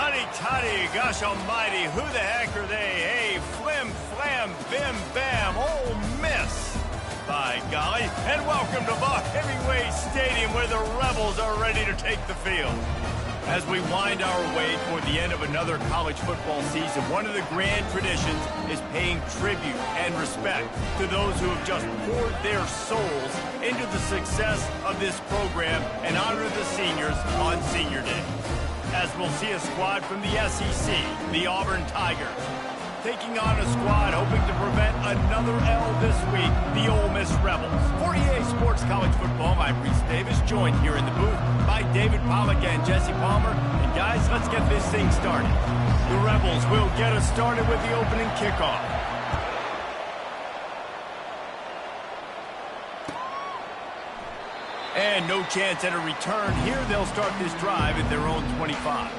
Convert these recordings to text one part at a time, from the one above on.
Honey toddy, gosh almighty, who the heck are they? Hey, flim, flam, bim, bam, Ole Miss. By golly, and welcome to Buck Heavyweight Stadium where the Rebels are ready to take the field. As we wind our way toward the end of another college football season, one of the grand traditions is paying tribute and respect to those who have just poured their souls into the success of this program and honor the seniors on Senior Day. As we'll see a squad from the SEC, the Auburn Tigers, taking on a squad hoping to prevent another L this week, the Ole Miss Rebels. For EA Sports College Football, I'm Reese Davis, joined here in the booth by David Pollack and Jesse Palmer. And guys, let's get this thing started. The Rebels will get us started with the opening kickoff. And no chance at a return here. They'll start this drive at their own 25.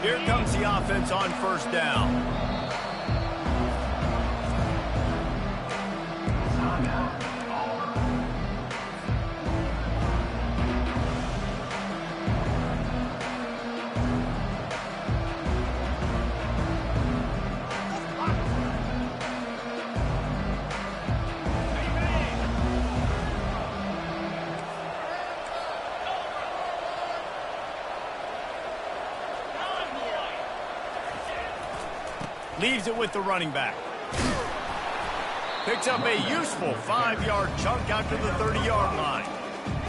Here comes the offense on first down. Leaves it with the running back. Picks up a useful 5-yard chunk out to the 30-yard line.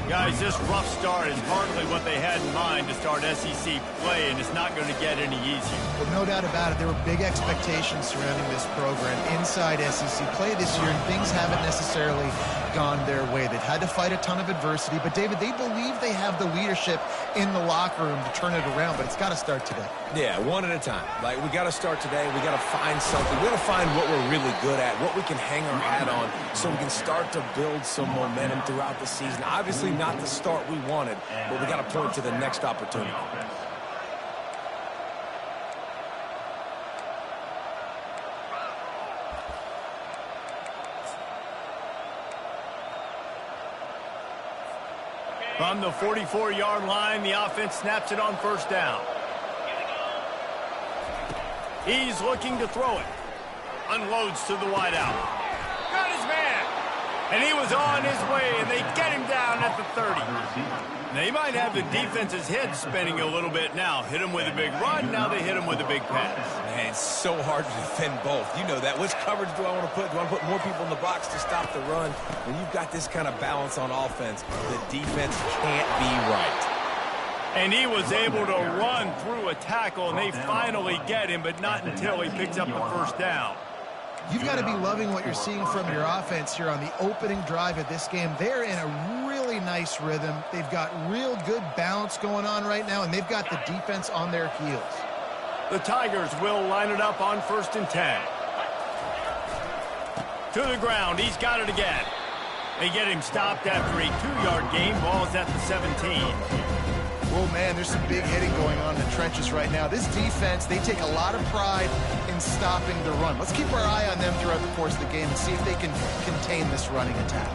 Guys, this rough start is hardly what they had in mind to start SEC play, and it's not going to get any easier. Well, no doubt about it. There were big expectations surrounding this program inside SEC play this year, and things haven't necessarily gone their way. They've had to fight a ton of adversity, but, David, they believe they have the leadership in the locker room to turn it around, but it's got to start today. Yeah, one at a time. Like, we got to start today. We got to find something. We got to find what we're really good at, what we can hang our hat on, so we can start to build some momentum throughout the season. Obviously, not the start we wanted, but we got to point to the next opportunity. From the 44-yard line, the offense snaps it on first down. He's looking to throw it. Unloads to the wideout. Got his man. And he was on his way, and they get him down at the 30. They might have the defense's head spinning a little bit now. Hit him with a big run, now they hit him with a big pass. Man, it's so hard to defend both. You know that. Which coverage do I want to put? Do I want to put more people in the box to stop the run? When you've got this kind of balance on offense, the defense can't be right. And he was able to run through a tackle, and they finally get him, but not until he picks up the first down. You've got to be loving what you're seeing from your offense here on the opening drive of this game. They're in a really nice rhythm. They've got real good balance going on right now, and they've got the defense on their heels. The Tigers will line it up on 1st and 10. To the ground. He's got it again. They get him stopped after a 2-yard gain. Ball is at the 17. Oh, man, there's some big hitting going on in the trenches right now. This defense, they take a lot of pride in stopping the run. Let's keep our eye on them throughout the course of the game and see if they can contain this running attack.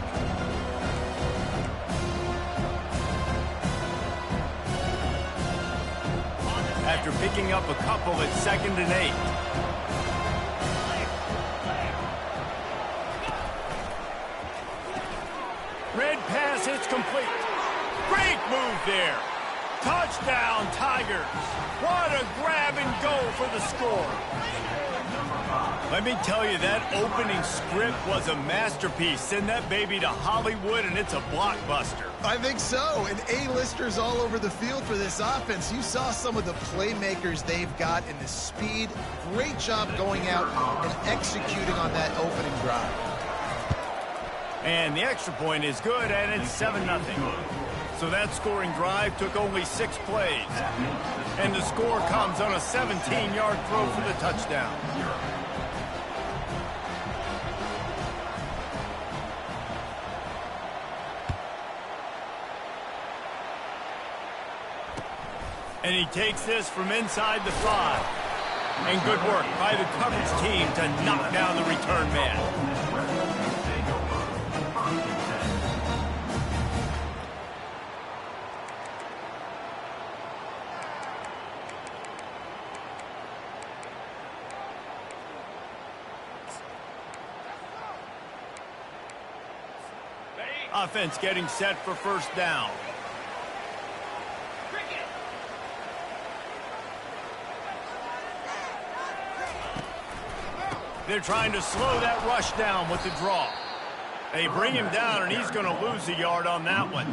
After picking up a couple at 2nd and 8. Red pass, it's complete. Great move there. Touchdown, Tigers. What a grab and go for the score. Let me tell you, that opening script was a masterpiece. Send that baby to Hollywood, and it's a blockbuster. I think so. And A-listers all over the field for this offense. You saw some of the playmakers they've got in the speed. Great job going out and executing on that opening drive. And the extra point is good, and it's 7-0. So that scoring drive took only 6 plays. And the score comes on a 17-yard throw for the touchdown. And he takes this from inside the 5. And good work by the coverage team to knock down the return man. Offense getting set for first down. They're trying to slow that rush down with the draw. They bring him down, and he's going to lose a yard on that one.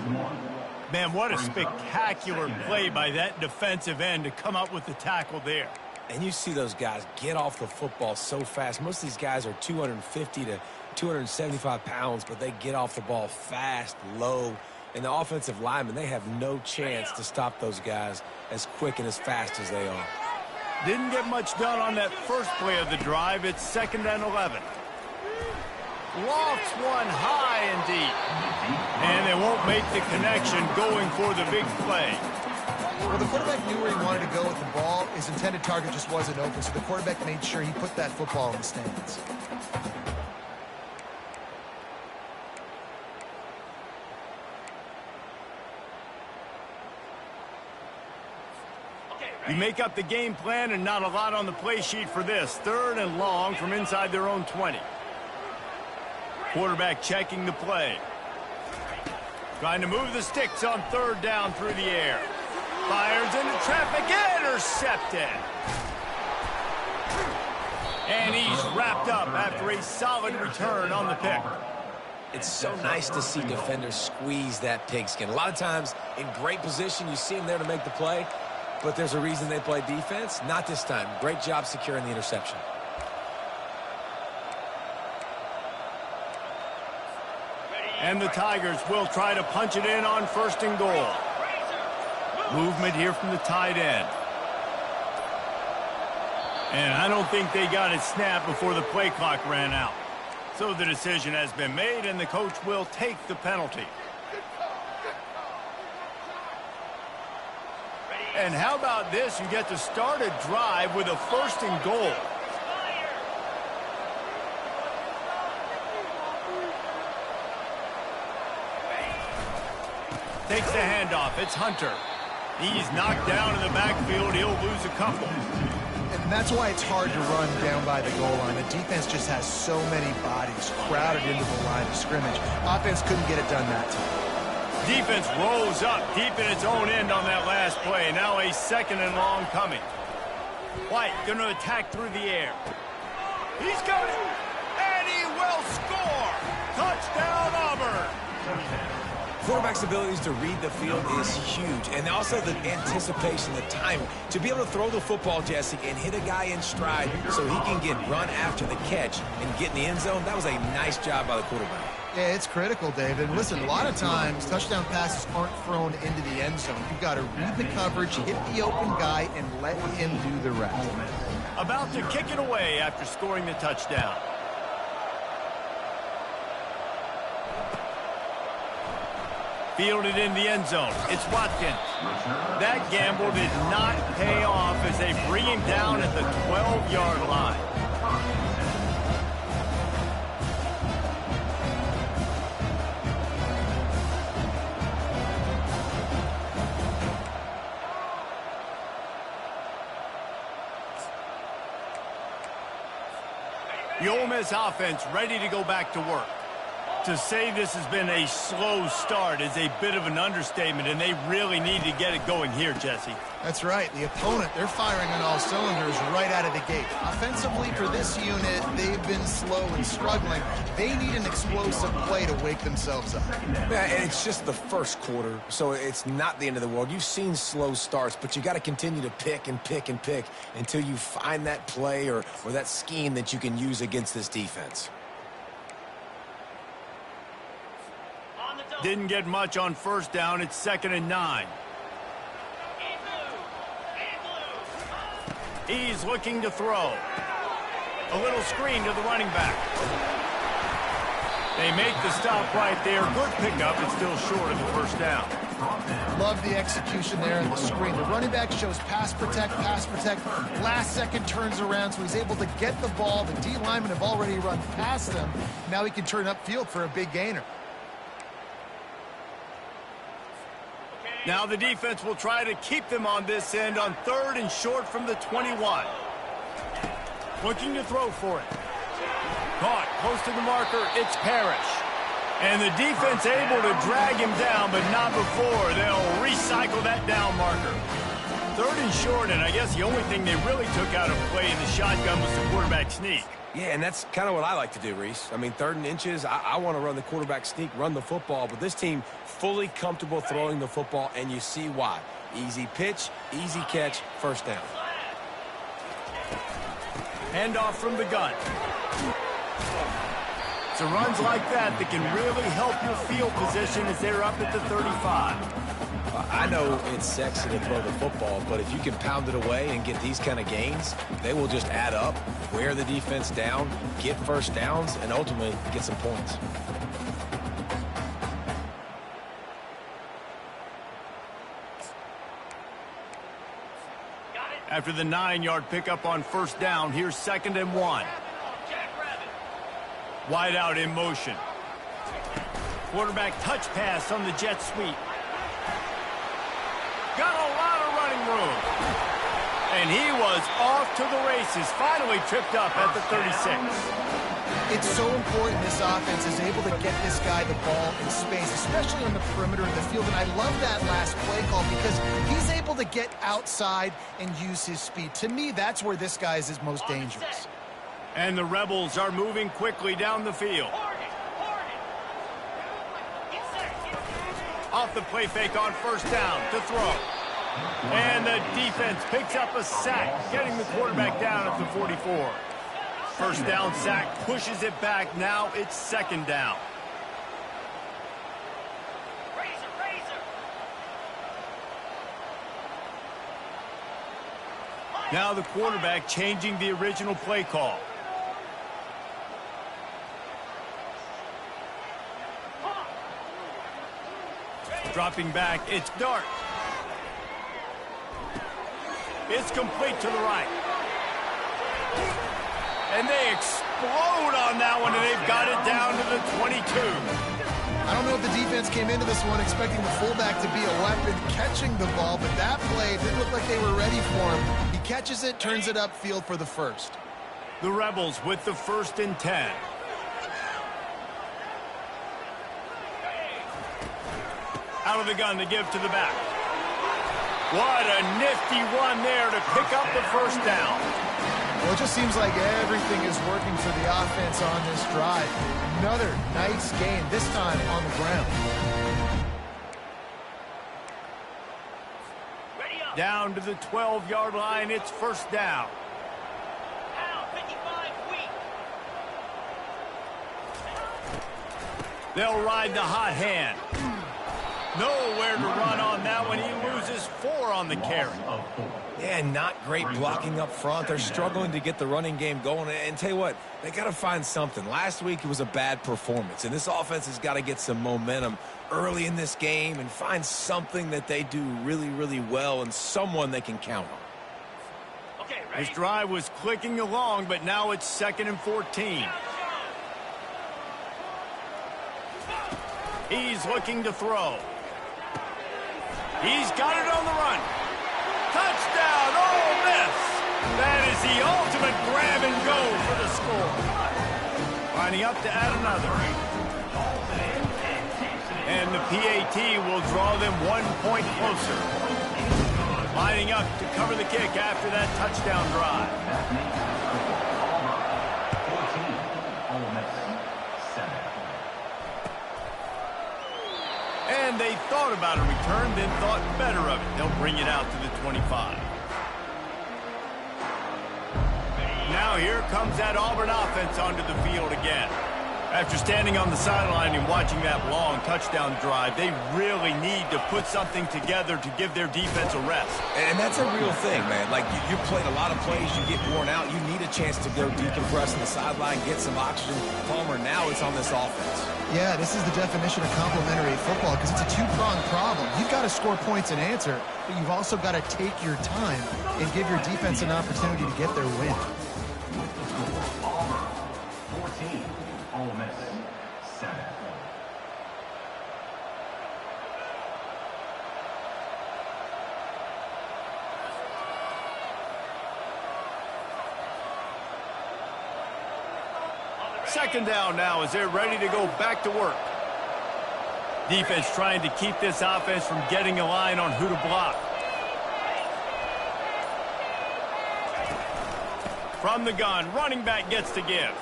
Man, what a spectacular play by that defensive end to come up with the tackle there. And you see those guys get off the football so fast. Most of these guys are 250 to 275 pounds, but they get off the ball fast, low. And the offensive linemen, they have no chance to stop those guys as quick and as fast as they are. Didn't get much done on that first play of the drive. It's 2nd and 11. Lofts one high and deep. And they won't make the connection going for the big play. Well, the quarterback knew where he wanted to go with the ball. His intended target just wasn't open, so the quarterback made sure he put that football in the stands. You make up the game plan and not a lot on the play sheet for this. 3rd and long from inside their own 20. Quarterback checking the play. Trying to move the sticks on 3rd down through the air. Fires into traffic, intercepted. And he's wrapped up after a solid return on the pick. It's so nice to see defenders squeeze that pigskin. A lot of times in great position, you see them there to make the play. But there's a reason they play defense. Not this time. Great job securing the interception. And the Tigers will try to punch it in on 1st and goal. Movement here from the tight end. And I don't think they got it snapped before the play clock ran out. So the decision has been made, and the coach will take the penalty. And how about this? You get to start a drive with a 1st and goal. Takes the handoff. It's Hunter. He's knocked down in the backfield. He'll lose a couple. And that's why it's hard to run down by the goal line. The defense just has so many bodies crowded into the line of scrimmage. Offense couldn't get it done that time. Defense rolls up deep in its own end on that last play. Now a 2nd and long coming. White going to attack through the air. He's got it, and he will score. Touchdown, Auburn. Quarterback's abilities to read the field is huge. And also the anticipation, the timing. To be able to throw the football, Jesse, and hit a guy in stride so he can get run after the catch and get in the end zone, that was a nice job by the quarterback. Yeah, it's critical, David. Listen, a lot of times touchdown passes aren't thrown into the end zone. You've got to read the coverage, hit the open guy, and let him do the rest. About to kick it away after scoring the touchdown. Fielded in the end zone. It's Watkins. That gamble did not pay off as they bring him down at the 12-yard line. The Ole Miss offense ready to go back to work. To say this has been a slow start is a bit of an understatement, and they really need to get it going here, Jesse. That's right. The opponent, they're firing on all cylinders right out of the gate. Offensively, for this unit, they've been slow and struggling. They need an explosive play to wake themselves up. Yeah, and it's just the first quarter, so it's not the end of the world. You've seen slow starts, but you got to continue to pick and pick and pick until you find that play or that scheme that you can use against this defense. Didn't get much on 1st down. It's 2nd and 9. He's looking to throw. A little screen to the running back. They make the stop right there. Good pickup. It's still short of the first down. Love the execution there in the screen. The running back shows pass protect, last second turns around, so he's able to get the ball. The D linemen have already run past him. Now he can turn upfield for a big gainer. Now the defense will try to keep them on this end on 3rd and short from the 21. Looking to throw for it. Caught close to the marker. It's Parrish. And the defense able to drag him down, but not before. They'll recycle that down marker. 3rd and short, and I guess the only thing they really took out of play in the shotgun was the quarterback sneak. Yeah, and that's kind of what I like to do, Reese. I mean, 3rd and inches, I want to run the quarterback sneak, run the football, but this team fully comfortable throwing the football, and you see why. Easy pitch, easy catch, first down. Handoff from the gun. So runs like that can really help your field position as they're up at the 35. I know it's sexy to throw the football, but if you can pound it away and get these kind of gains, they will just add up, wear the defense down, get first downs, and ultimately get some points. After the 9-yard pickup on first down, here's 2nd and 1. Wide out in motion. Quarterback touch pass on the jet sweep. Got a lot of running room. And he was off to the races. Finally tripped up at the 36. It's so important this offense is able to get this guy the ball in space, especially on the perimeter of the field. And I love that last play call because he's able to get outside and use his speed. To me, that's where this guy is his most dangerous. And the Rebels are moving quickly down the field. Off the play fake on first down to throw. And the defense picks up a sack, getting the quarterback down at the 44. First down sack pushes it back. Now it's 2nd down. Now the quarterback changing the original play call. Dropping back, it's Dart. It's complete to the right. And they explode on that one, and they've got it down to the 22. I don't know if the defense came into this one expecting the fullback to be a weapon catching the ball, but that play didn't look like they were ready for him. He catches it, turns it upfield for the first. The Rebels with the 1st and 10. Out of the gun to give to the back. What a nifty run there to pick up the first down. Well, it just seems like everything is working for the offense on this drive. Another nice gain, this time on the ground. Down to the 12-yard line, it's first down. They'll ride the hot hand. Nowhere to run on that one. He loses 4 on the carry. Yeah, not great blocking up front. They're struggling to get the running game going. And tell you what, they got to find something. Last week it was a bad performance, and this offense has got to get some momentum early in this game and find something that they do really, really well and someone they can count on. Okay, this drive was clicking along, but now it's 2nd and 14. He's looking to throw. He's got it on the run. Touchdown, Ole Miss. That is the ultimate grab and go for the score. Lining up to add another. And the PAT will draw them 1 point closer. Lining up to cover the kick after that touchdown drive. And they thought about a return, then thought better of it. They'll bring it out to the 25. Now here comes that Auburn offense onto the field again. After standing on the sideline and watching that long touchdown drive, they really need to put something together to give their defense a rest. And that's a real thing, man. Like, you played a lot of plays, you get worn out, you need a chance to go decompress on the sideline, get some oxygen. Palmer, now it's on this offense. Yeah, this is the definition of complementary football because it's a two-pronged problem. You've got to score points and answer, but you've also got to take your time and give your defense an opportunity to get their win. Second down now as they're ready to go back to work. Defense trying to keep this offense from getting a line on who to block. From the gun, running back gets to give.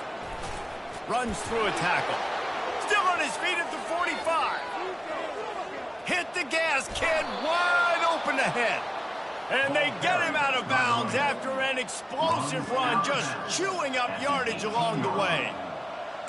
Runs through a tackle. Still on his feet at the 45. Hit the gas, kid, wide open ahead. And they get him out of bounds after an explosive run, just chewing up yardage along the way.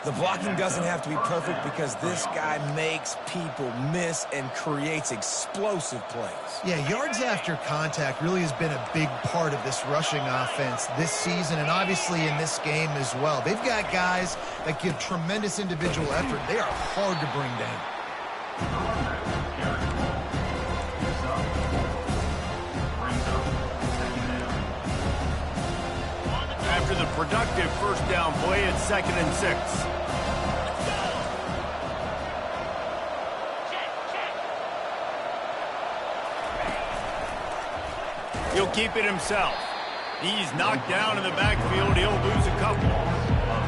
The blocking doesn't have to be perfect because this guy makes people miss and creates explosive plays. Yeah, yards after contact really has been a big part of this rushing offense this season and obviously in this game as well. They've got guys that give tremendous individual effort. They are hard to bring down. After the productive first down play, it's 2nd and 6. He'll keep it himself. He's knocked down in the backfield. He'll lose a couple.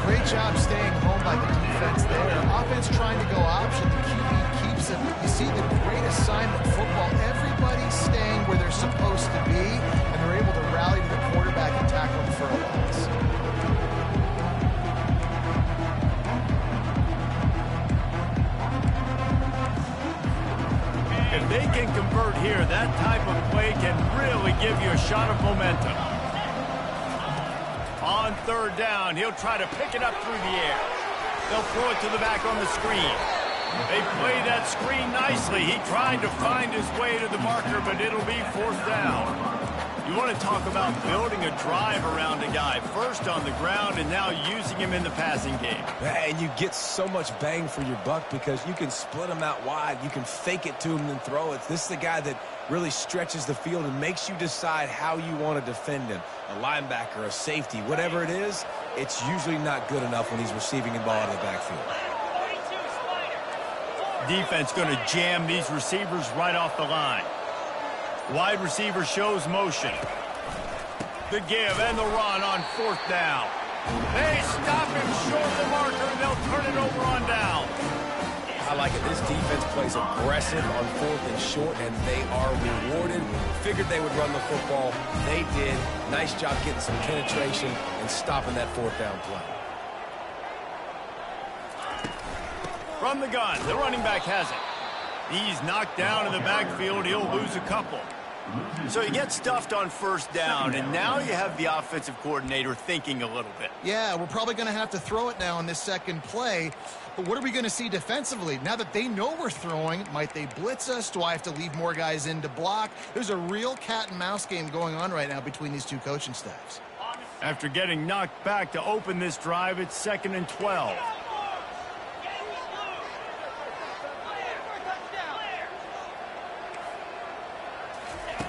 Great job staying home by the defense there. Offense trying to go option. The QB keeps it. You see the great assignment football. Everybody's staying where they're supposed to be, and they're able to rally to the quarterback and tackle him for a loss. If they can convert here, that type of play can really give you a shot of momentum. On 3rd down, he'll try to pick it up through the air. They'll throw it to the back on the screen. They play that screen nicely. He tried to find his way to the marker, but it'll be 4th down. You want to talk about building a drive around a guy. First on the ground and now using him in the passing game. And you get so much bang for your buck because you can split him out wide. You can fake it to him and throw it. This is the guy that really stretches the field and makes you decide how you want to defend him. A linebacker, a safety, whatever it is, it's usually not good enough when he's receiving the ball in the backfield. Defense going to jam these receivers right off the line. Wide receiver shows motion. The give and the run on 4th down. They stop him short of the marker, and they'll turn it over on down. I like it. This defense plays aggressive on 4th and short, and they are rewarded. Figured they would run the football. They did. Nice job getting some penetration and stopping that 4th down play. From the gun, the running back has it. He's knocked down in the backfield. He'll lose a couple. So you get stuffed on 1st down, and now you have the offensive coordinator thinking a little bit. Yeah, we're probably going to have to throw it now in this second play. But what are we going to see defensively? Now that they know we're throwing, might they blitz us? Do I have to leave more guys in to block? There's a real cat and mouse game going on right now between these two coaching staffs. After getting knocked back to open this drive, it's 2nd and 12.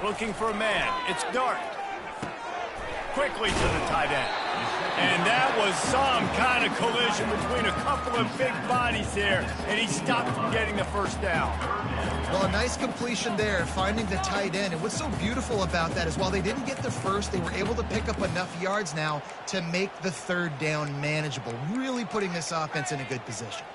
Looking for a man. It's Dart. Quickly to the tight end. And that was some kind of collision between a couple of big bodies there, and he stopped from getting the 1st down. Well, a nice completion there, finding the tight end. And what's so beautiful about that is while they didn't get the 1st, they were able to pick up enough yards now to make the 3rd down manageable, really putting this offense in a good position.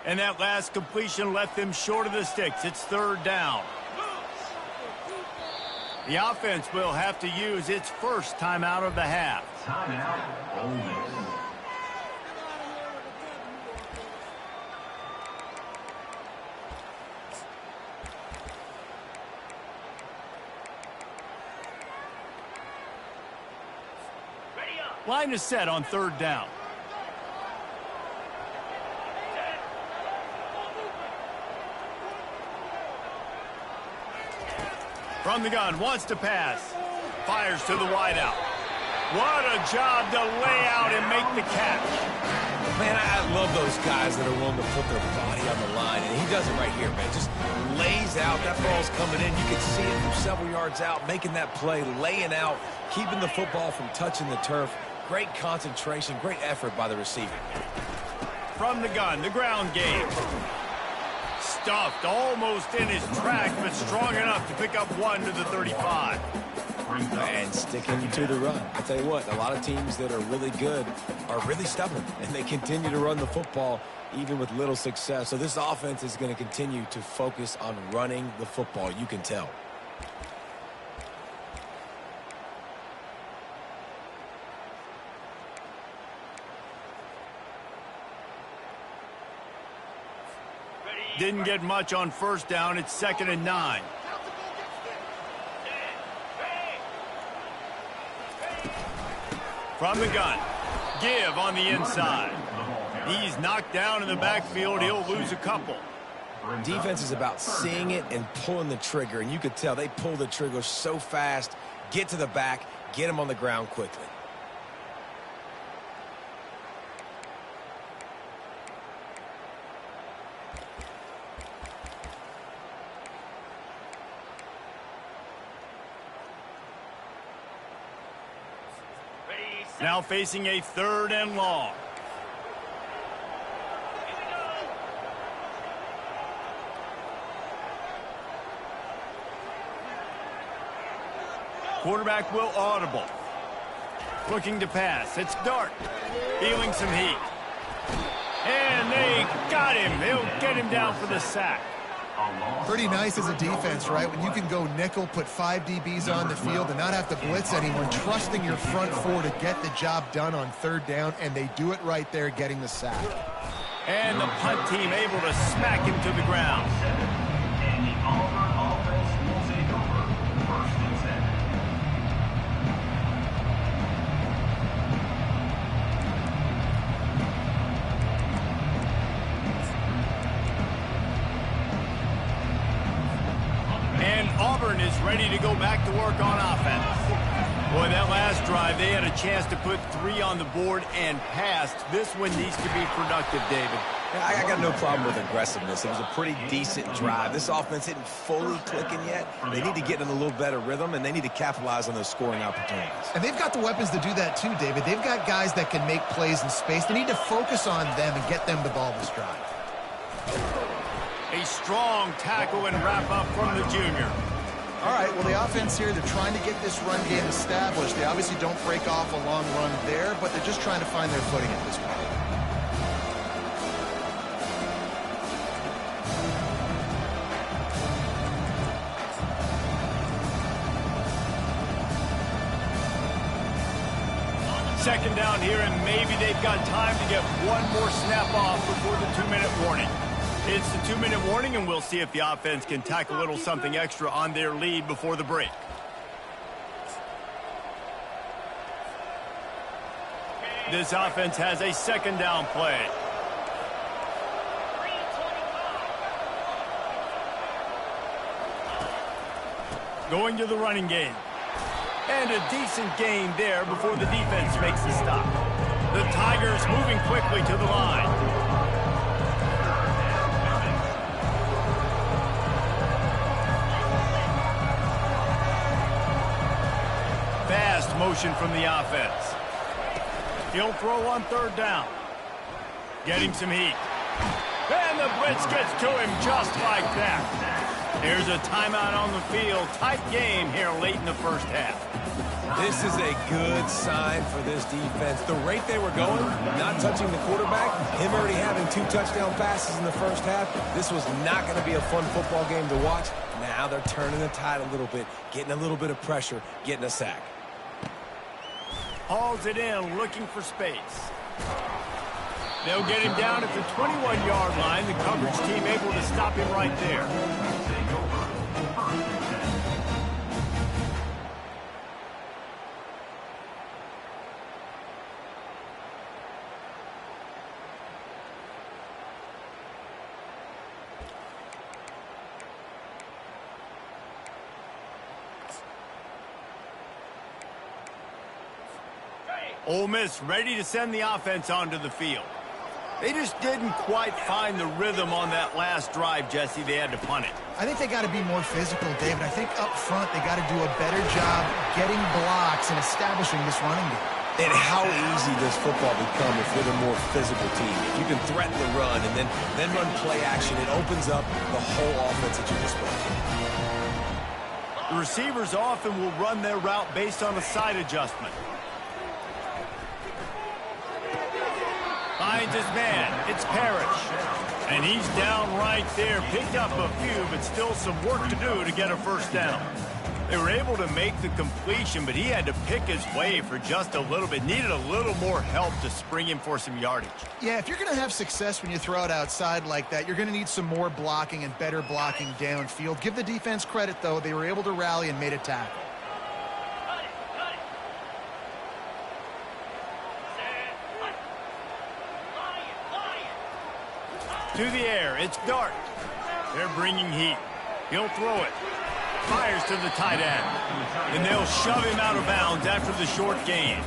And that last completion left them short of the sticks. It's 3rd down. The offense will have to use its first timeout of the half. Timeout, Ole Miss. Line is set on third down. From the gun, wants to pass. Fires to the wideout. What a job to lay out and make the catch. Man, I love those guys that are willing to put their body on the line, and he does it right here, man. Just lays out. That ball's coming in. You can see it from several yards out, making that play, laying out, keeping the football from touching the turf. Great concentration, great effort by the receiver. From the gun, the ground game. Stuffed almost in his track, but strong enough to pick up one to the 35. And sticking to the run. I tell you what, a lot of teams that are really good are really stubborn, and they continue to run the football even with little success. So this offense is going to continue to focus on running the football. You can tell. Didn't get much on first down. It's 2nd and 9. From the gun. Give on the inside. He's knocked down in the backfield. He'll lose a couple. Defense is about seeing it and pulling the trigger, and you could tell they pull the trigger so fast, get to the back, get him on the ground quickly. Now facing a 3rd and long. Quarterback will audible. Looking to pass. It's Dart. Feeling some heat. And they got him. They'll get him down for the sack. Pretty nice as a defense, right? When you can go nickel, put 5 DBs on the field and not have to blitz anyone, trusting your front four to get the job done on 3rd down, and they do it right there, getting the sack. And the punt team able to smack him to the ground. And the Auburn offense will take over 1st and 10. Auburn is ready to go back to work on offense. Boy, that last drive, they had a chance to put 3 on the board and passed. This one needs to be productive, David. I got no problem with aggressiveness. It was a pretty decent drive. This offense isn't fully clicking yet. They need to get in a little better rhythm, and they need to capitalize on those scoring opportunities. And they've got the weapons to do that too, David. They've got guys that can make plays in space. They need to focus on them and get them the ball this drive. A strong tackle and wrap-up from the junior. All right, well, the offense here, they're trying to get this run game established. They obviously don't break off a long run there, but they're just trying to find their footing at this point. Second down here, and maybe they've got time to get one more snap off before the 2-minute warning. It's the 2-minute warning, and we'll see if the offense can tack a little something extra on their lead before the break. This offense has a 2nd down play. Going to the running game. And a decent gain there before the defense makes the stop. The Tigers moving quickly to the line. Fast motion from the offense. He'll throw on 3rd down. Getting some heat. And the blitz gets to him just like that. There's a timeout on the field. Tight game here late in the first half. This is a good sign for this defense. The rate they were going, not touching the quarterback, him already having 2 touchdown passes in the first half, this was not going to be a fun football game to watch. Now they're turning the tide a little bit, getting a little bit of pressure, getting a sack. Hauls it in, looking for space. They'll get him down at the 21-yard line. The coverage team able to stop him right there. Ole Miss ready to send the offense onto the field. They just didn't quite find the rhythm on that last drive, Jesse. They had to punt it. I think they got to be more physical, David. I think up front they got to do a better job getting blocks and establishing this running game. And how easy does football become if you're the more physical team? If you can threaten the run and then run play action, it opens up the whole offense at your disposal. The receivers often will run their route based on a side adjustment. Finds his man. It's Parrish. And he's down right there. Picked up a few, but still some work to do to get a first down. They were able to make the completion, but he had to pick his way for just a little bit. Needed a little more help to spring him for some yardage. Yeah, if you're going to have success when you throw it outside like that, you're going to need some more blocking and better blocking downfield. Give the defense credit, though. They were able to rally and made a tackle. To the air, it's Dart. They're bringing heat. He'll throw it. Fires to the tight end. And they'll shove him out of bounds after the short gain.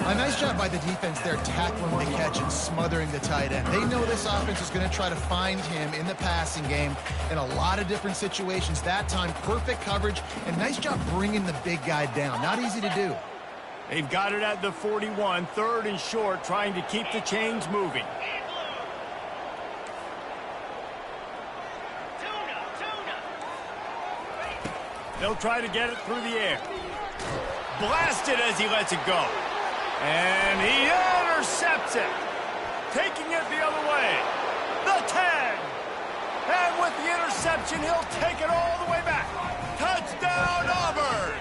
A nice job by the defense there, tackling the catch and smothering the tight end. They know this offense is going to try to find him in the passing game in a lot of different situations. That time, perfect coverage, and nice job bringing the big guy down. Not easy to do. They've got it at the 41, 3rd and short, trying to keep the chains moving. They'll try to get it through the air. Blasted as he lets it go. And he intercepts it. Taking it the other way. The 10. And with the interception, he'll take it all the way back. Touchdown, Auburn.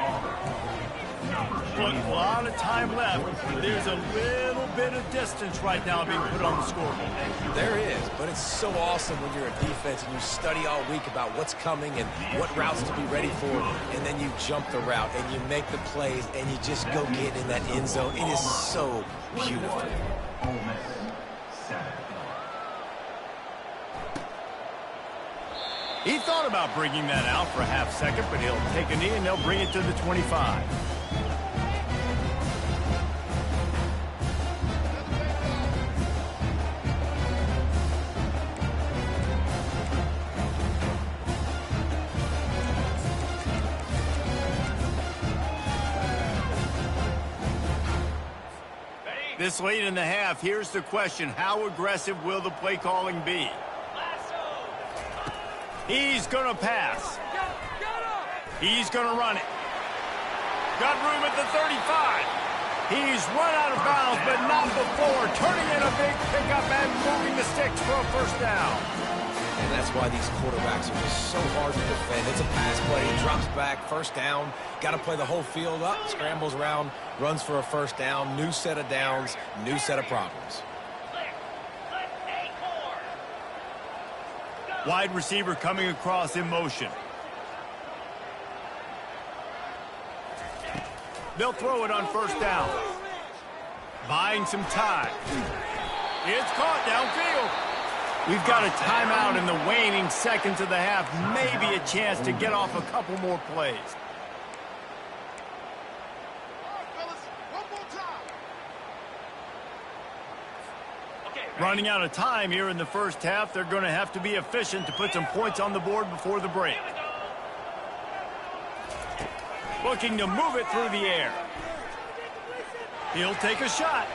With a lot of time left, there's a little bit of distance right now being put on the scoreboard. There is, but it's so awesome when you're a defense and you study all week about what's coming and what routes to be ready for, and then you jump the route and you make the plays and you just go get in that end zone. It is so beautiful. Ole Miss 7. He thought about bringing that out for a half second, but he'll take a knee and they'll bring it to the 25. This late in the half, here's the question. How aggressive will the play calling be? He's going to pass. He's going to run it. Got room at the 35. He's run out of bounds, but not before. Turning in a big pickup and moving the sticks for a first down. And that's why these quarterbacks are just so hard to defend. It's a pass play, drops back, first down. Got to play the whole field up, scrambles around, runs for a first down. New set of downs, new set of problems. Wide receiver coming across in motion. They'll throw it on first down. Buying some time. It's caught downfield. We've got a timeout in the waning seconds of the half. Maybe a chance to get off a couple more plays. Running out of time here in the first half. They're going to have to be efficient to put some points on the board before the break. Looking to move it through the air. He'll take a shot.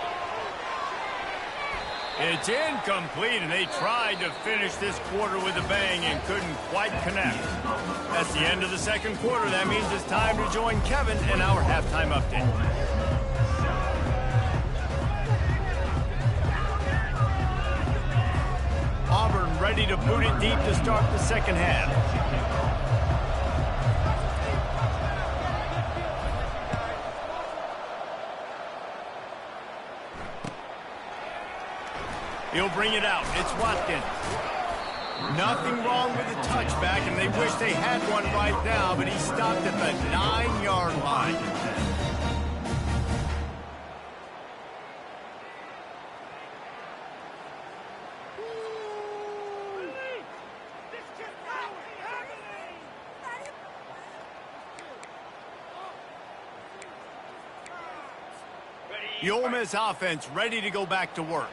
It's incomplete, and they tried to finish this quarter with a bang and couldn't quite connect. That's the end of the second quarter. That means it's time to join Kevin in our halftime update. Auburn ready to boot it deep to start the second half. He'll bring it out. It's Watkins. Nothing wrong with the touchback, and they wish they had one right now, but he stopped at the 9-yard line. The Ole Miss offense ready to go back to work.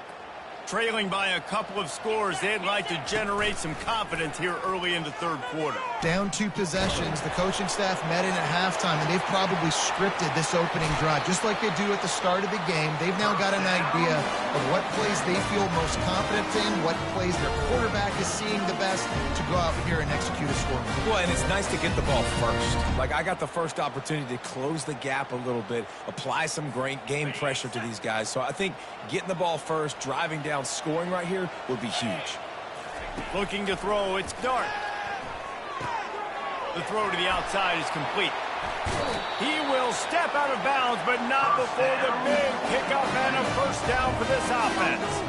Trailing by a couple of scores, they'd like to generate some confidence here early in the third quarter. Down 2 possessions, the coaching staff met in at halftime, and they've probably scripted this opening drive. Just like they do at the start of the game, they've now got an idea of what plays they feel most confident in, what plays their quarterback is seeing the best to go out here and execute a score. Well, and it's nice to get the ball first. Like, I got the first opportunity to close the gap a little bit, apply some great game pressure to these guys. So I think getting the ball first, driving down, scoring right here would be huge. Looking to throw, it's Dart. The throw to the outside is complete. He will step out of bounds, but not before the big pickup and a first down for this offense.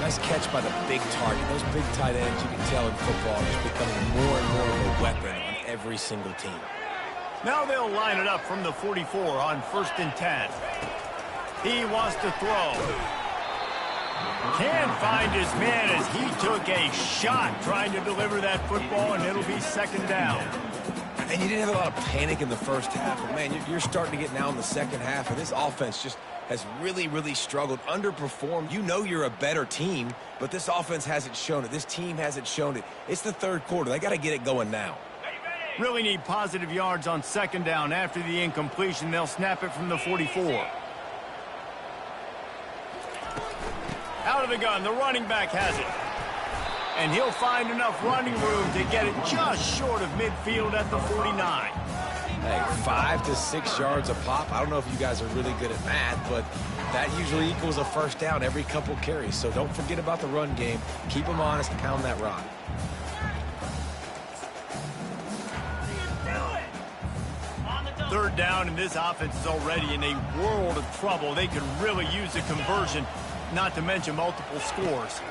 Nice catch by the big target. Those big tight ends, you can tell in football, are just becoming more and more of a weapon on every single team. Now they'll line it up from the 44 on 1st and 10. He wants to throw. Can't find his man as he took a shot trying to deliver that football, and it'll be second down. And you didn't have a lot of panic in the first half, but man, you're starting to get now in the second half, and this offense just has really, really struggled, underperformed. You know you're a better team, but this offense hasn't shown it. This team hasn't shown it. It's the third quarter. They got to get it going now. Really need positive yards on second down. After the incompletion, they'll snap it from the 44. Out of the gun, the running back has it. And he'll find enough running room to get it just short of midfield at the 49. Hey, 5 to 6 yards a pop. I don't know if you guys are really good at math, but that usually equals a first down every couple carries. So don't forget about the run game. Keep them honest, pound that rock. Third down, and this offense is already in a world of trouble. They could really use a conversion, not to mention multiple scores.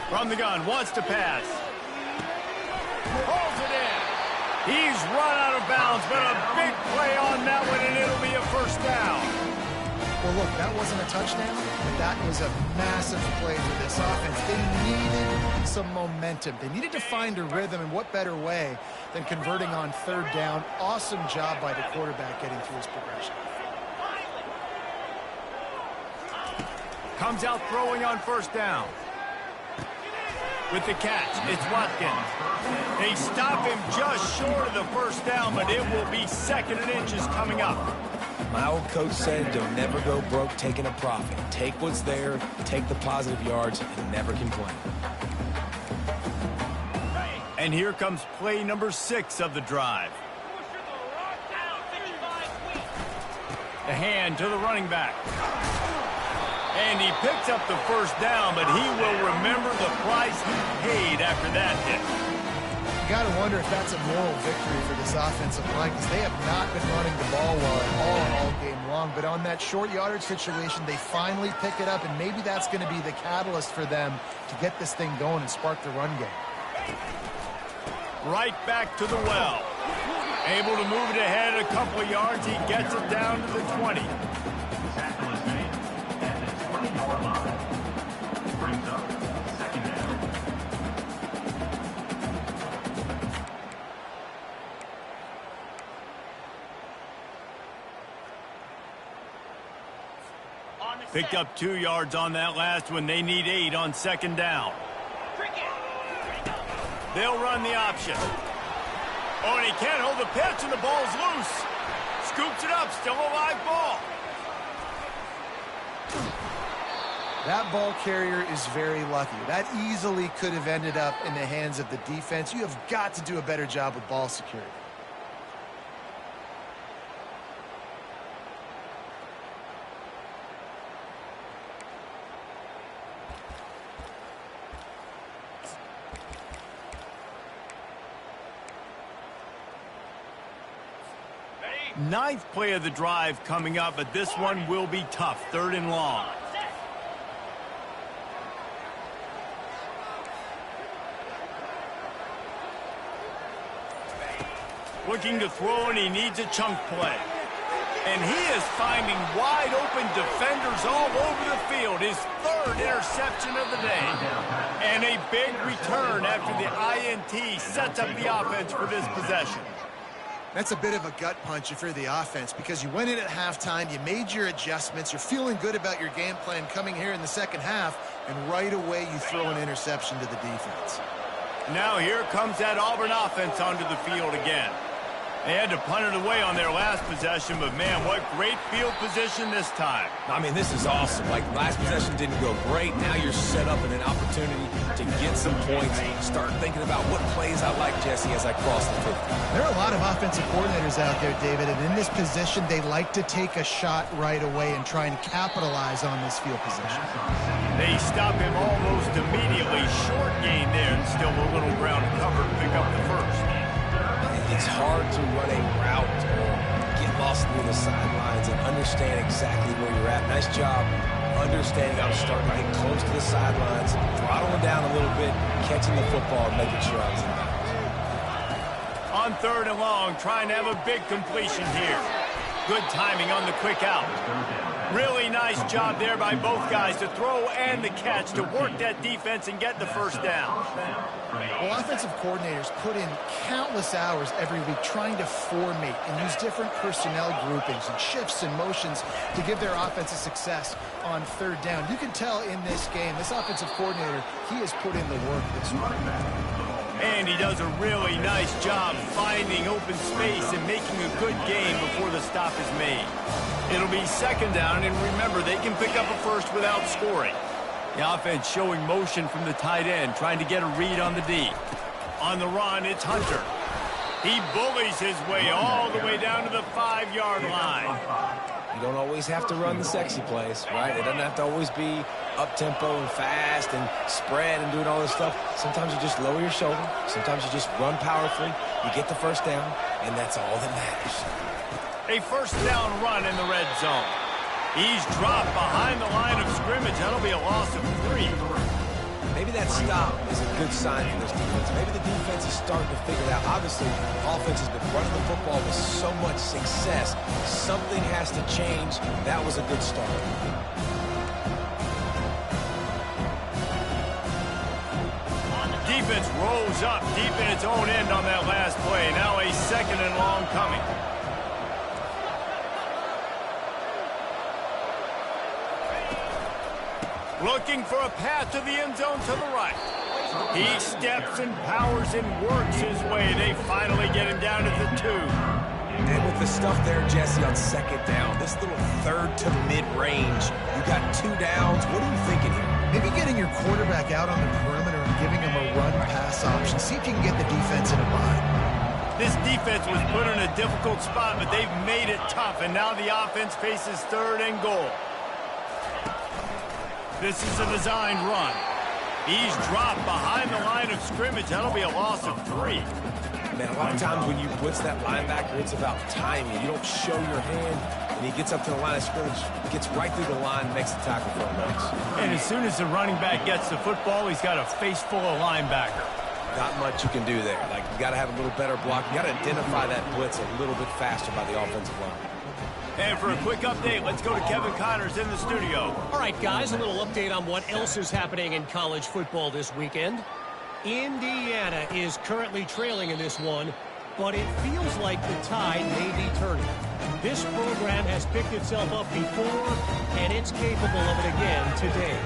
From the gun, wants to pass. Holds it in. He's run out of bounds, but a big play on that one, and it'll be a first down. Well, look, that wasn't a touchdown, but that was a massive play for this offense. They needed some momentum. They needed to find a rhythm, and what better way than converting on third down. Awesome job by the quarterback getting through his progression. Comes out throwing on first down. With the catch, it's Watkins. They stop him just short of the first down, but it will be 2nd and inches coming up. My old coach said, don't never go broke taking a profit. Take what's there, take the positive yards, and never complain. And here comes play number 6 of the drive. The hand to the running back. And he picks up the first down, but he will remember the price he paid after that hit. You got to wonder if that's a moral victory for this offensive line, because they have not been running the ball well at all game long. But on that short yardage situation, they finally pick it up, and maybe that's going to be the catalyst for them to get this thing going and spark the run game. Right back to the well. Able to move it ahead a couple of yards. He gets it down to the 20. Brings up second down. Picked up 2 yards on that last one. They need 8 on second down. They'll run the option. Oh, and he can't hold the pitch, and the ball's loose. Scoops it up, still a live ball. That ball carrier is very lucky. That easily could have ended up in the hands of the defense. You have got to do a better job with ball security. Ninth play of the drive coming up, but this one will be tough. 3rd and long. Looking to throw, and he needs a chunk play. And he is finding wide open defenders all over the field. His 3rd interception of the day. And a big return after the INT sets up the offense for this possession. That's a bit of a gut punch if you're the offense, because you went in at halftime, you made your adjustments, you're feeling good about your game plan coming here in the second half, and right away you throw an interception to the defense. Now here comes that Auburn offense onto the field again. They had to punt it away on their last possession, but man, what great field position this time. I mean, this is awesome. Like, last possession didn't go great. Now you're set up in an opportunity to get some points. Start thinking about what plays I like, Jesse, as I cross the 50. There are a lot of offensive coordinators out there, David, and in this position, they like to take a shot right away and try and capitalize on this field position. They stop him almost immediately. Short gain there, and still a little ground cover to pick up the first. It's hard to run a route or get lost near the sidelines and understand exactly where you're at. Nice job understanding I was starting to get close to the sidelines, throttling down a little bit, catching the football, and making sure I was in bounds. On 3rd and long, trying to have a big completion here. Good timing on the quick out. Really nice job there by both guys to throw and the catch to work that defense and get the first down. Well, offensive coordinators put in countless hours every week trying to formate and use different personnel groupings and shifts and motions to give their offense a success on 3rd down. You can tell in this game, this offensive coordinator, he has put in the work this week. And he does a really nice job finding open space and making a good game before the stop is made. It'll be 2nd down, and remember, they can pick up a first without scoring. The offense showing motion from the tight end, trying to get a read on the D. On the run, it's Hunter. He bullies his way all the way down to the 5-yard line. You don't always have to run the sexy plays, right? It doesn't have to always be up-tempo and fast and spread and doing all this stuff. Sometimes you just lower your shoulder. Sometimes you just run powerfully. You get the first down, and that's all that matters. A 1st down run in the red zone. He's dropped behind the line of scrimmage. That'll be a loss of 3. Maybe that stop is a good sign for this defense. Maybe the defense is starting to figure it out. Obviously, the offense has been running the football with so much success. Something has to change. That was a good start. Defense rolls up deep in its own end on that last play. Now a 2nd and long coming. Looking for a path to the end zone to the right. He steps and powers and works his way. They finally get him down to the 2. And with the stuff there, Jesse, on 2nd down, this little 3rd to mid-range, you got 2 downs. What are you thinking here? Maybe getting your quarterback out on the perimeter and giving him a run-pass option. See if you can get the defense in a bind. This defense was put in a difficult spot, but they've made it tough, and now the offense faces 3rd and goal. This is a designed run. He's dropped behind the line of scrimmage. That'll be a loss of 3. Man, a lot of times when you blitz that linebacker, it's about timing. You don't show your hand, and he gets up to the line of scrimmage, gets right through the line, makes the tackle for a loss. And as soon as the running back gets the football, he's got a face full of linebacker. Not much you can do there. Like, you got to have a little better block. You got to identify that blitz a little bit faster by the offensive line. And for a quick update, let's go to Kevin Connors in the studio. All right, guys, a little update on what else is happening in college football this weekend. Indiana is currently trailing in this one, but it feels like the tide may be turning. This program has picked itself up before, and it's capable of it again today.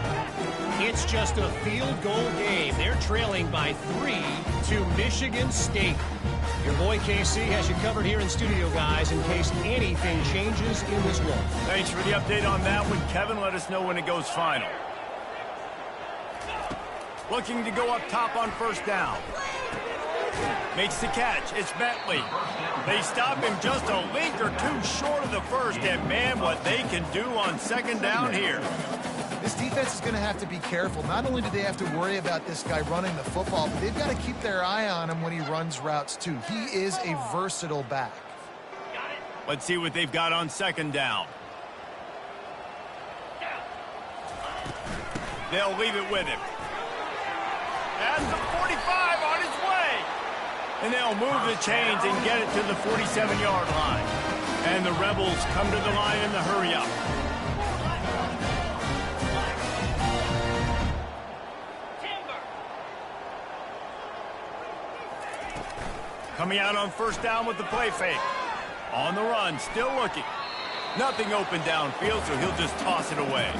It's just a field goal game. They're trailing by 3 to Michigan State. Your boy KC has you covered here in studio, guys, in case anything changes in this one. Thanks for the update on that one, Kevin. Let us know when it goes final. Looking to go up top on first down. Makes the catch. It's Bentley. They stop him just a link or two short of the first, and man, what they can do on second down here. This defense is going to have to be careful. Not only do they have to worry about this guy running the football, but they've got to keep their eye on him when he runs routes too. He is a versatile back. Let's see what they've got on second down. They'll leave it with him. And the 45 on his way. And they'll move the chains and get it to the 47-yard line. And the Rebels come to the line in the hurry-up. Coming out on first down with the play fake. On the run, still looking. Nothing open downfield, so he'll just toss it away.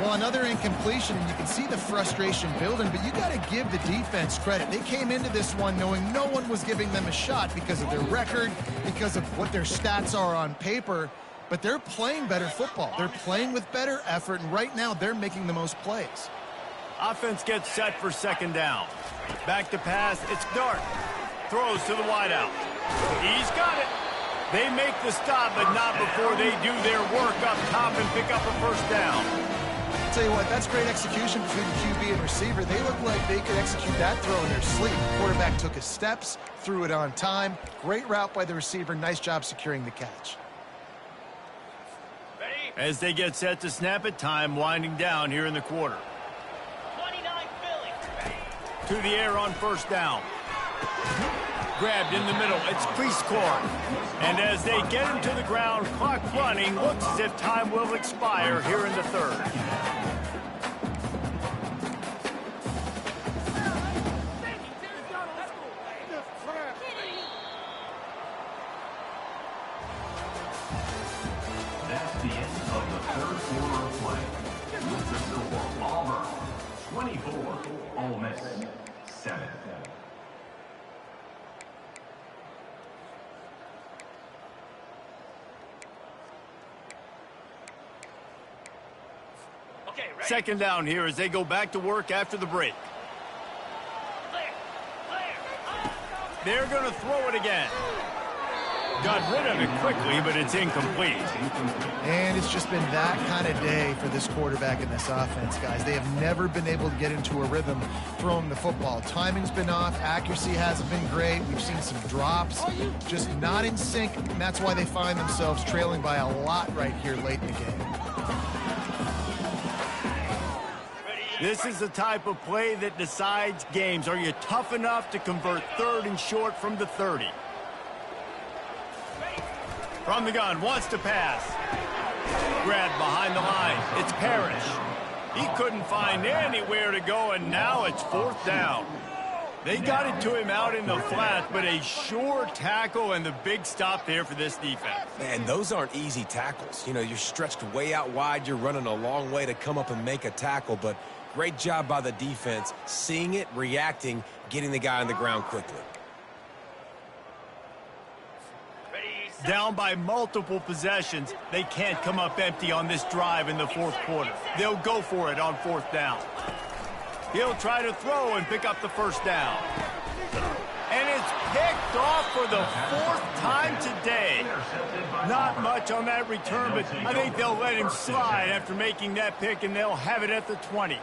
Well, another incompletion, and you can see the frustration building, but you got to give the defense credit. They came into this one knowing no one was giving them a shot because of their record, because of what their stats are on paper, but they're playing better football. They're playing with better effort, and right now they're making the most plays. Offense gets set for second down. Back to pass, it's Dart. Throws to the wideout. He's got it. They make the stop, but not before they do their work up top and pick up a first down. I'll tell you what, that's great execution between the QB and receiver. They look like they could execute that throw in their sleep. The quarterback took his steps, threw it on time. Great route by the receiver. Nice job securing the catch. As they get set to snap it, time winding down here in the quarter. 29 Philly. To the air on first down. Grabbed in the middle. It's Priestcorn. And as they get him to the ground, clock running, looks as if time will expire here in the third. That's the end of the third quarter of play. With the score, Auburn 24, Ole Miss 7. Second down here as they go back to work after the break. They're going to throw it again. Got rid of it quickly, but it's incomplete. And it's just been that kind of day for this quarterback and this offense, guys. They have never been able to get into a rhythm throwing the football. Timing's been off. Accuracy hasn't been great. We've seen some drops, just not in sync, and that's why they find themselves trailing by a lot right here late in the game. This is the type of play that decides games. Are you tough enough to convert third and short from the 30? From the gun, wants to pass. Grabbed behind the line. It's Parrish. He couldn't find anywhere to go, and now it's fourth down. They got it to him out in the flat, but a sure tackle and the big stop there for this defense. Man, those aren't easy tackles. You know, you're stretched way out wide. You're running a long way to come up and make a tackle, but great job by the defense, seeing it, reacting, getting the guy on the ground quickly. Down by multiple possessions, they can't come up empty on this drive in the fourth quarter. They'll go for it on fourth down. He'll try to throw and pick up the first down. And it's picked off for the fourth time today. Not much on that return, but I think they'll let him slide after making that pick, and they'll have it at the 20.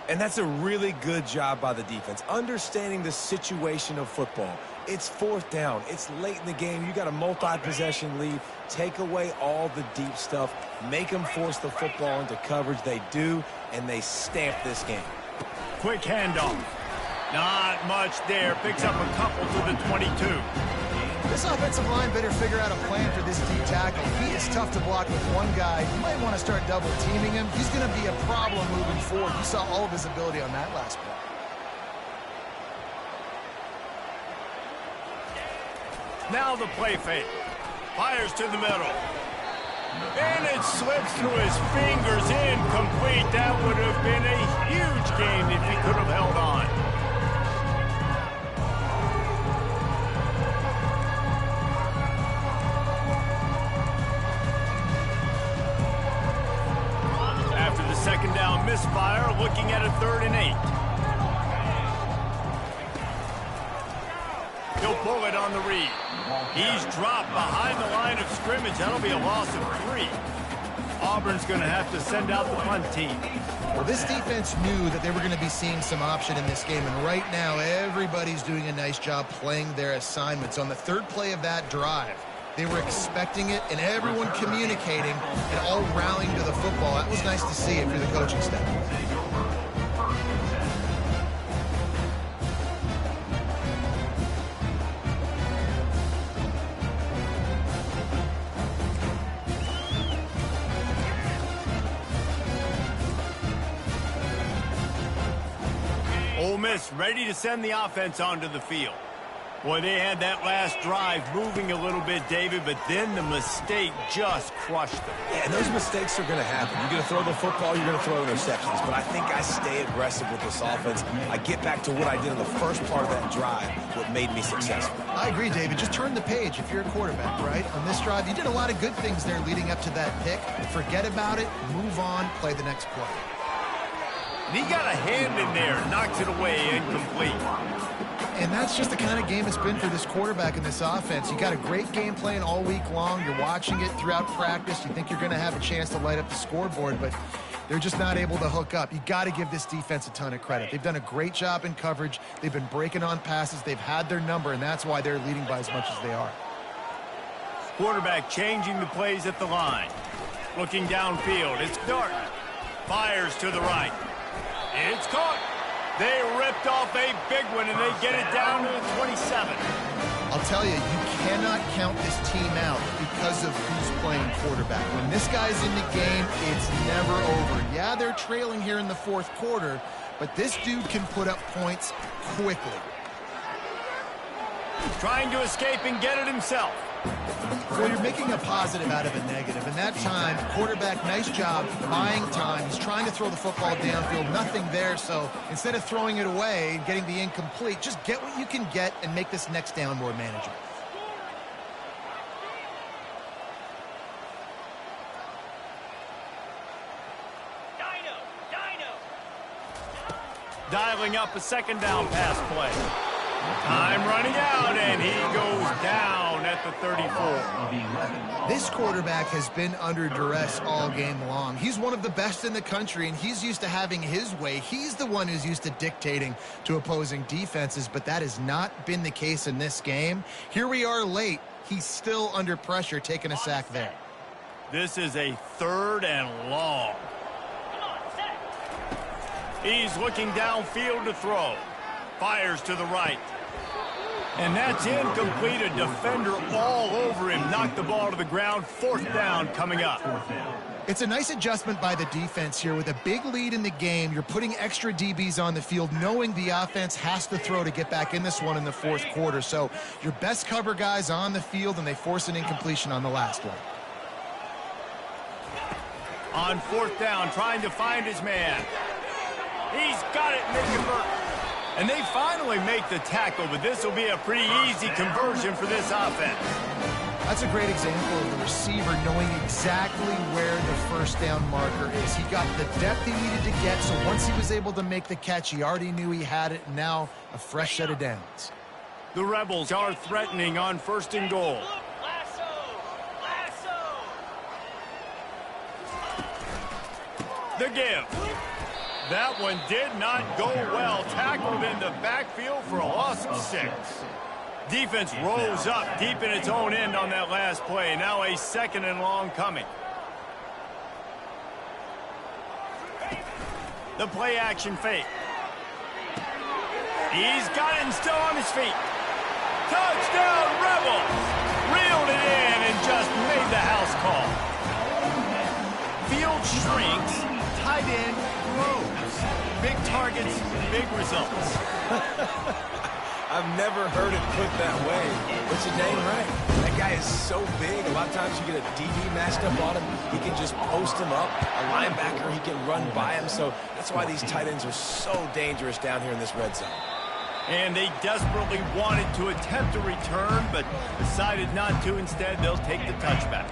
And that's a really good job by the defense, understanding the situation of football. It's fourth down. It's late in the game. You got a multi-possession lead. Take away all the deep stuff. Make them force the football into coverage. They do, and they stamp this game. Quick handoff. Not much there. Picks up a couple to the 22. This offensive line better figure out a plan for this D tackle. He is tough to block with one guy. You might want to start double teaming him. He's going to be a problem moving forward. You saw all of his ability on that last play. Now the play fake. Fires to the middle. And it slips through his fingers, incomplete. That would have been a huge game if he could have held on. After the second down misfire, looking at a 3rd and 8. He'll pull it on the read. He's dropped behind the line of scrimmage. That'll be a loss of 3. Auburn's going to have to send out the punt team. Well, this defense knew that they were going to be seeing some option in this game, and right now everybody's doing a nice job playing their assignments. On the third play of that drive, they were expecting it, and everyone communicating and all rallying to the football. That was nice to see it for the coaching staff. Ole Miss ready to send the offense onto the field. Boy, they had that last drive moving a little bit, David, but then the mistake just crushed them. Yeah, and those mistakes are going to happen. You're going to throw the football, you're going to throw interceptions. But I think I stay aggressive with this offense. I get back to what I did in the first part of that drive, what made me successful. I agree, David. Just turn the page if you're a quarterback, right? On this drive, you did a lot of good things there leading up to that pick. Forget about it, move on, play the next play. And he got a hand in there, knocks it away, incomplete. And that's just the kind of game it's been for this quarterback in this offense. You got a great game plan all week long. You're watching it throughout practice. You think you're going to have a chance to light up the scoreboard, but they're just not able to hook up. You got to give this defense a ton of credit. They've done a great job in coverage. They've been breaking on passes. They've had their number, and that's why they're leading by as much as they are. Quarterback changing the plays at the line. Looking downfield. It's Dart. Fires to the right. It's caught. They ripped off a big one, and they get it down to the 27. I'll tell you, you cannot count this team out because of who's playing quarterback. When this guy's in the game, it's never over. Yeah, they're trailing here in the fourth quarter, but this dude can put up points quickly. Trying to escape and get it himself. Well, you're making a positive out of a negative. And that time, quarterback, nice job buying time. He's trying to throw the football downfield. Nothing there. So instead of throwing it away and getting the incomplete, just get what you can get and make this next down more manageable. Dialing up a second down pass play. Time running out, and he goes down at the 34. This quarterback has been under duress all game long. He's one of the best in the country, and he's used to having his way. He's the one who's used to dictating to opposing defenses, but that has not been the case in this game. Here we are late. He's still under pressure, taking a sack there. This is a 3rd and long. He's looking downfield to throw. Fires to the right. And that's incomplete. A defender all over him. Knocked the ball to the ground. 4th down coming up. It's a nice adjustment by the defense here. With a big lead in the game, you're putting extra DBs on the field, knowing the offense has to throw to get back in this one in the fourth quarter. So your best cover guys on the field, and they force an incompletion on the last one. On 4th down, trying to find his man. He's got it, and they convert. And they finally make the tackle, but this will be a pretty easy conversion for this offense. That's a great example of the receiver knowing exactly where the first down marker is. He got the depth he needed to get, so once he was able to make the catch, he already knew he had it, and now a fresh set of downs. The Rebels are threatening on 1st and goal. The give. That one did not go well. Tackled in the backfield for a loss of 6. Defense rose up deep in its own end on that last play. Now a 2nd and long coming. The play action fake. He's got it and still on his feet. Touchdown Rebels! Reeled it in and just made the house call. Field shrinks. Tight end grows. Big targets, big results. I've never heard it put that way. But you're dang right. That guy is so big. A lot of times you get a DB matched up on him. He can just post him up. A linebacker, he can run by him. So that's why these tight ends are so dangerous down here in this red zone. And they desperately wanted to attempt a return, but decided not to. Instead, they'll take the touchback.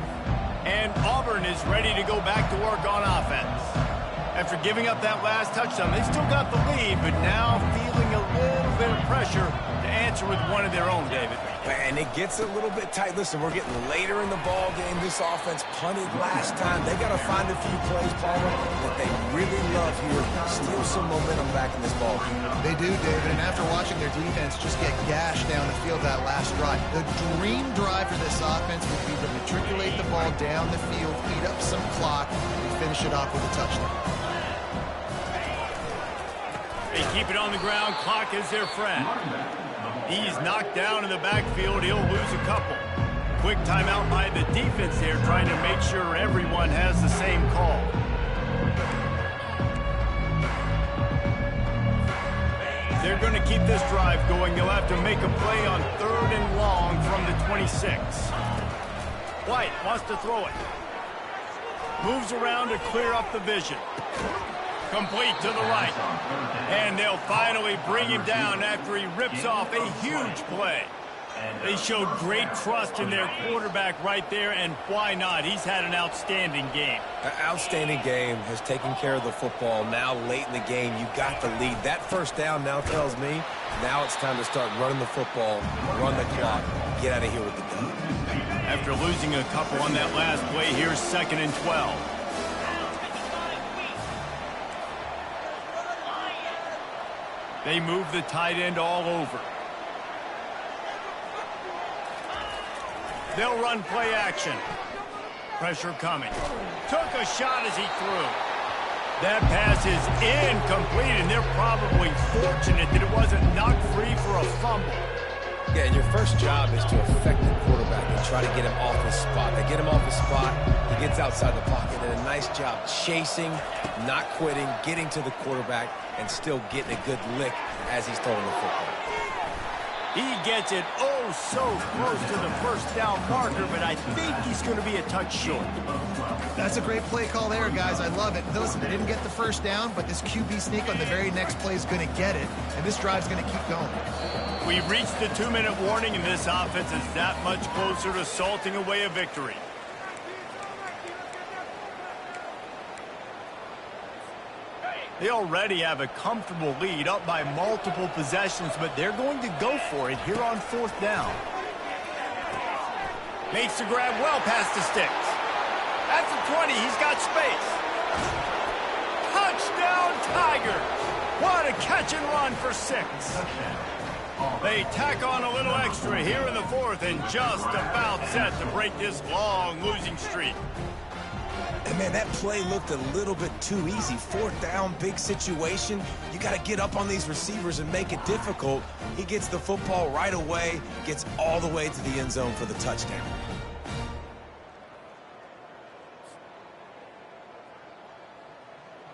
And Auburn is ready to go back to work on offense. After giving up that last touchdown, they still got the lead, but now feeling a little bit of pressure to answer pressure with one of their own, David. And it gets a little bit tight. Listen, we're getting later in the ball game. This offense punted last time. They got to find a few plays, Palmer, that they really love here. Steal some momentum back in this ball game. They do, David, and after watching their defense just get gashed down the field that last drive, the dream drive for this offense would be to matriculate the ball down the field, eat up some clock, and finish it off with a touchdown. They keep it on the ground. Clock is their friend. He's knocked down in the backfield. He'll lose a couple. Quick timeout by the defense there, trying to make sure everyone has the same call. They're going to keep this drive going. They'll have to make a play on 3rd and long from the 26. White wants to throw it. Moves around to clear up the vision. Complete to the right. And they'll finally bring him down after he rips off a huge play. They showed great trust in their quarterback right there, and why not? He's had an outstanding game. An outstanding game, has taken care of the football. Now late in the game, you got the lead. That first down now tells me now it's time to start running the football, run the clock, get out of here with the dub. After losing a couple on that last play, here's 2nd and 12. They move the tight end all over. They'll run play action. Pressure coming. Took a shot as he threw. That pass is incomplete, and they're probably fortunate that it wasn't knocked free for a fumble. Yeah, and your first job is to affect the quarterback and try to get him off his spot. They get him off his spot, he gets outside the pocket, and a nice job chasing, not quitting, getting to the quarterback, and still getting a good lick as he's throwing the football. He gets it oh so close to the first down marker, but I think he's going to be a touch short. That's a great play call there, guys. I love it. Listen, they didn't get the first down, but this QB sneak on the very next play is going to get it, and this drive's going to keep going. We've reached the 2-minute warning, and this offense is that much closer to salting away a victory. They already have a comfortable lead, up by multiple possessions, but they're going to go for it here on 4th down. Makes the grab well past the sticks. At the 20, he's got space. Touchdown, Tiger! What a catch and run for 6. They tack on a little extra here in the 4th and just about set to break this long losing streak. And, man, that play looked a little bit too easy. 4th down, big situation. You got to get up on these receivers and make it difficult. He gets the football right away, gets all the way to the end zone for the touchdown.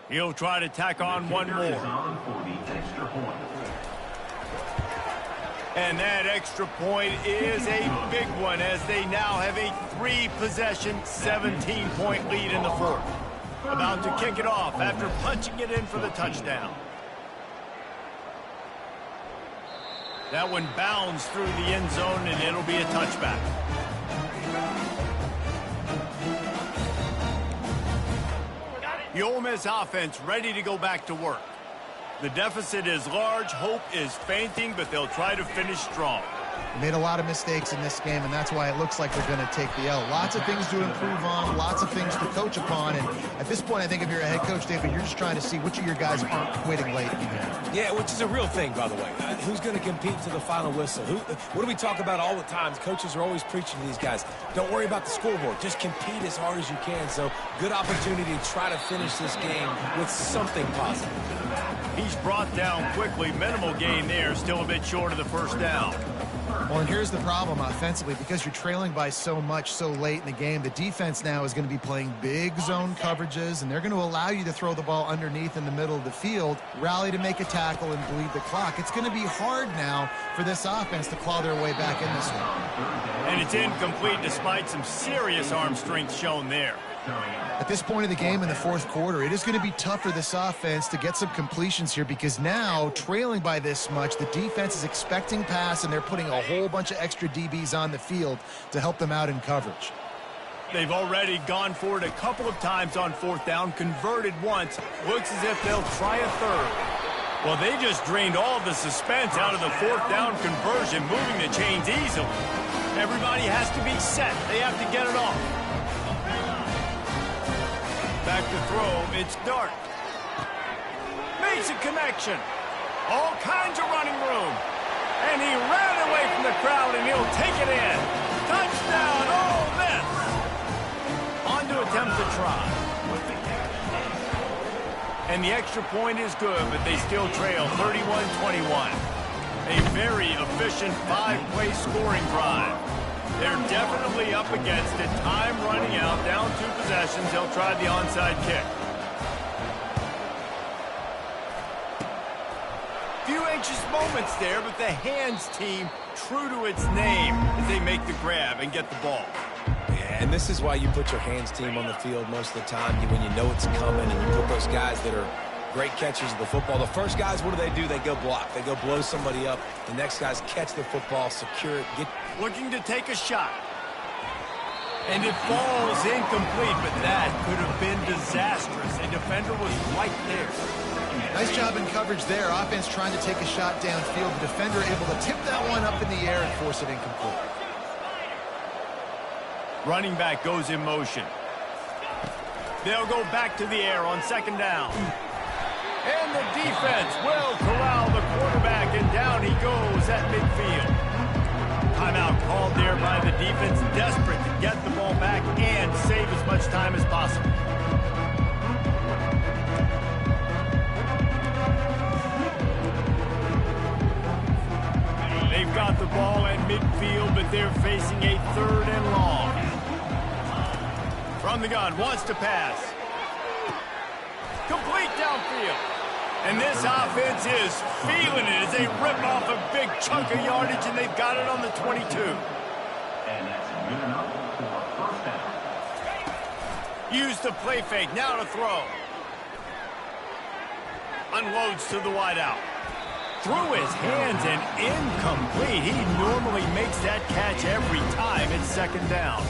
He'll try to tack on one more. And that extra point is a big one as they now have a 3-possession, 17-point lead in the 4th. About to kick it off after punching it in for the touchdown. That one bounds through the end zone, and it'll be a touchback. The Ole Miss offense ready to go back to work. The deficit is large, hope is fainting, but they'll try to finish strong. Made a lot of mistakes in this game, and that's why it looks like they're going to take the L. Lots of things to improve on, lots of things to coach upon, and at this point, I think if you're a head coach, David, you're just trying to see which of your guys aren't quitting late in the game. Yeah, which is a real thing, by the way. Who's going to compete to the final whistle? What do we talk about all the time? Coaches are always preaching to these guys. Don't worry about the scoreboard. Just compete as hard as you can. So, good opportunity to try to finish this game with something positive. He's brought down quickly. Minimal gain there. Still a bit short of the first down. Well, and here's the problem offensively. Because you're trailing by so much so late in the game, the defense now is going to be playing big zone coverages, and they're going to allow you to throw the ball underneath in the middle of the field, rally to make a tackle, and bleed the clock. It's going to be hard now for this offense to claw their way back in this one. And it's incomplete despite some serious arm strength shown there. At this point of the game in the 4th quarter, it is going to be tough for this offense to get some completions here because now, trailing by this much, the defense is expecting pass, and they're putting a whole bunch of extra DBs on the field to help them out in coverage. They've already gone for it a couple of times on 4th down, converted once. Looks as if they'll try a 3rd. Well, they just drained all the suspense out of the fourth down conversion, moving the chains easily. Everybody has to be set. They have to get it off. Back to throw. It's Dart. Makes a connection. All kinds of running room. And he ran away from the crowd, and he'll take it in. Touchdown, Ole Miss. On to attempt the try. And the extra point is good, but they still trail 31-21. A very efficient 5-play scoring drive. They're definitely up against it. Time running out, down 2 possessions. They'll try the onside kick. Few anxious moments there, but the hands team true to its name as they make the grab and get the ball. Yeah, and this is why you put your hands team on the field most of the time when you know it's coming, and you put those guys that are great catchers of the football. The first guys, what do? They go block. They go blow somebody up. The next guys catch the football, secure it, get... Looking to take a shot. And it falls incomplete, but that could have been disastrous. A defender was right there. Nice job in coverage there. Offense trying to take a shot downfield. The defender able to tip that one up in the air and force it incomplete. Running back goes in motion. They'll go back to the air on second down. And the defense will corral the quarterback, and down he goes at midfield. Timeout called there by the defense, desperate to get the ball back and save as much time as possible. They've got the ball at midfield, but they're facing a 3rd and long. From the gun, wants to pass. Complete downfield. And this offense is feeling it as they rip off a big chunk of yardage, and they've got it on the 22. And that's good enough for a first down. Use the play fake, now to throw. Unloads to the wideout. Through his hands and incomplete. He normally makes that catch every time. It's second down.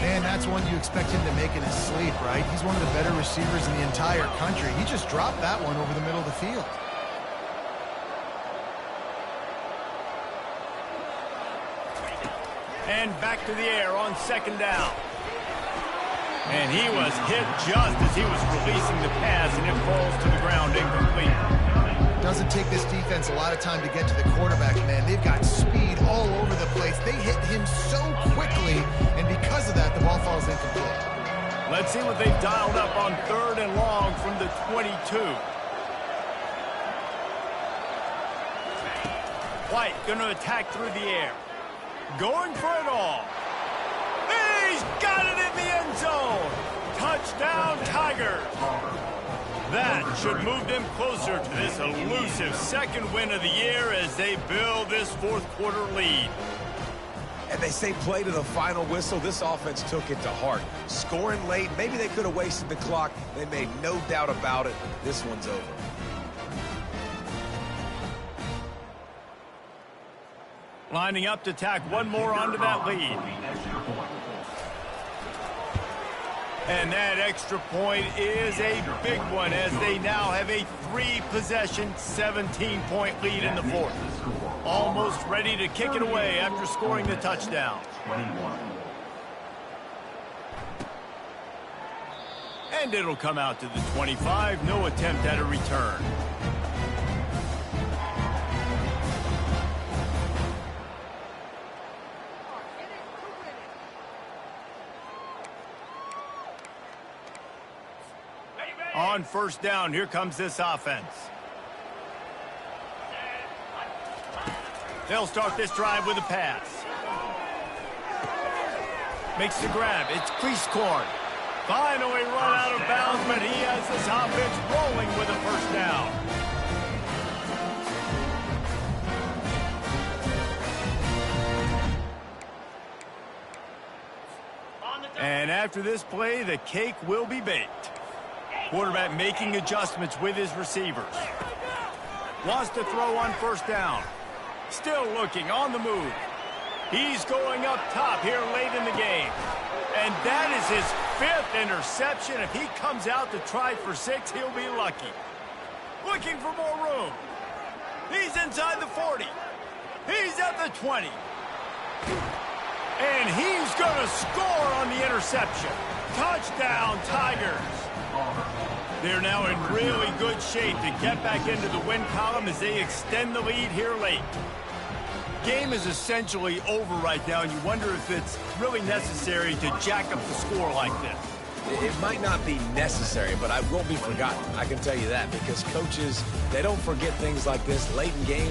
Man, that's one you expect him to make in his sleep, right? He's one of the better receivers in the entire country. He just dropped that one over the middle of the field. And back to the air on second down. And he was hit just as he was releasing the pass, and it falls to the ground incomplete. Doesn't take this defense a lot of time to get to the quarterback, man. They've got speed all over the place. They hit him so quickly, and because of that, the ball falls incomplete. Let's see what they've dialed up on 3rd and long from the 22. White going to attack through the air. Going for it all. He's got it in the end zone. Touchdown, Tigers. That should move them closer to this elusive second win of the year as they build this 4th quarter lead. And they say play to the final whistle. This offense took it to heart. Scoring late, maybe they could have wasted the clock. They made no doubt about it. This one's over. Lining up to tack one more onto that lead. And that extra point is a big one as they now have a 3-possession, 17-point lead in the 4th. Almost ready to kick it away after scoring the touchdown. 21. And it'll come out to the 25. No attempt at a return. On first down, here comes this offense. They'll start this drive with a pass. Makes the grab. It's Cleasecorn. Finally run out of bounds, but he has this offense rolling with a first down. And after this play, the cake will be baked. Quarterback making adjustments with his receivers. Wants to throw on first down. Still looking on the move. He's going up top here late in the game. And that is his 5th interception. If he comes out to try for 6, he'll be lucky. looking for more room. He's inside the 40. He's at the 20. And he's going to score on the interception. Touchdown, Tigers. They're now in really good shape to get back into the win column as they extend the lead here late. Game is essentially over right now, and you wonder if it's really necessary to jack up the score like this. It might not be necessary, but I won't be forgotten. I can tell you that, because coaches, they don't forget things like this late in games.